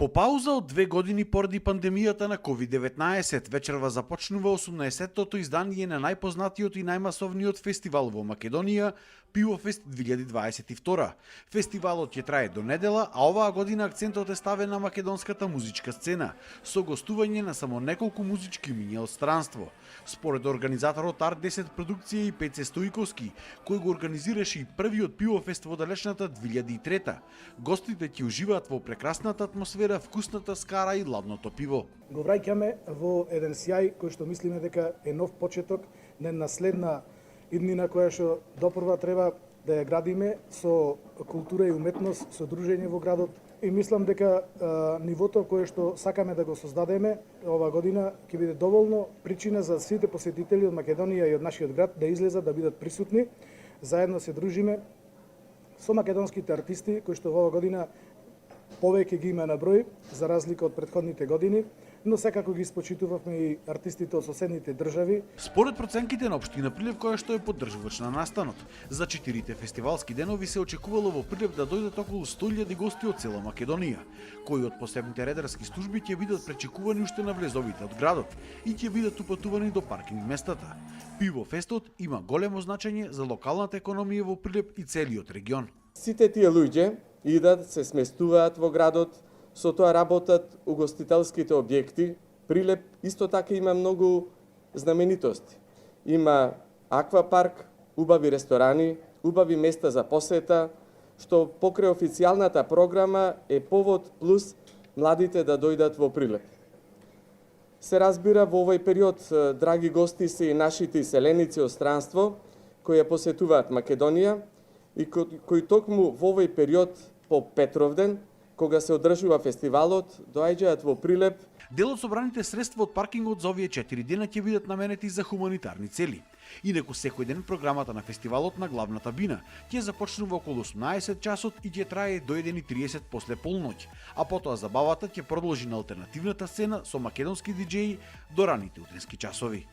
По пауза од 2 години поради пандемијата на COVID-19, вечерва започнува 18-тото издание на најпознатиот и најмасовниот фестивал во Македонија, Пивофест 2022. Фестивалот ќе трае до недела, а оваа година акцентот е ставен на македонската музичка сцена, со гостување на само неколку музички имиња од странство. Според организаторот Арт 10 продукција и Пеце Стојковски, кој го организираше и првиот Пивофест во далечната 2003, гостите ќе уживаат во прекрасната атмосфера, вкусната скара и ладното пиво. Го враќаме во еден сјај кој што мислиме дека е нов почеток на една следна иднина која што допрва треба да ја градиме со култура и уметност, со дружење во градот. И мислам дека нивото кое што сакаме да го создадеме ова година ќе биде доволно причина за сите посетители од Македонија и од нашиот град да излезат, да бидат присутни. Заедно се дружиме со македонските артисти кои што ова година повеќе ги има на број, за разлика од претходните години, но секако ги спочитувавме и артистите од соседните држави. Според проценките на општина Прилеп, која што е поддржувач на настанот, за 4 фестивалски денови се очекувало во Прилеп да дојдат околу 100.000 гости од цела Македонија, кои од посебните редарски служби ќе бидат пречекувани уште на влезовите од градот и ќе бидат упатувани до паркинг местата. Пивофестот има големо значење за локалната економија во Прилеп и целиот регион. Сите тие луѓе идат, се сместуваат во градот, со тоа работат угостителските објекти. Прилеп исто така има многу знаменитости. Има аквапарк, убави ресторани, убави места за посета, што покрај официјалната програма е повод плюс младите да дојдат во Прилеп. Се разбира, во овој период, драги гости, се и нашите иселеници од странство, кои ја посетуваат Македонија и кои токму во овој период по Петровден, кога се одржува фестивалот, доаѓаат во Прилеп. Дел од собраните средства од паркингот за овие 4 дена ќе бидат наменети за хуманитарни цели. Инаку секој ден програмата на фестивалот на главната бина ќе започнува околу 18 часот и ќе трае до 1:30 после полноќ, а потоа забавата ќе продолжи на алтернативната сцена со македонски диџеи до раните утрински часови.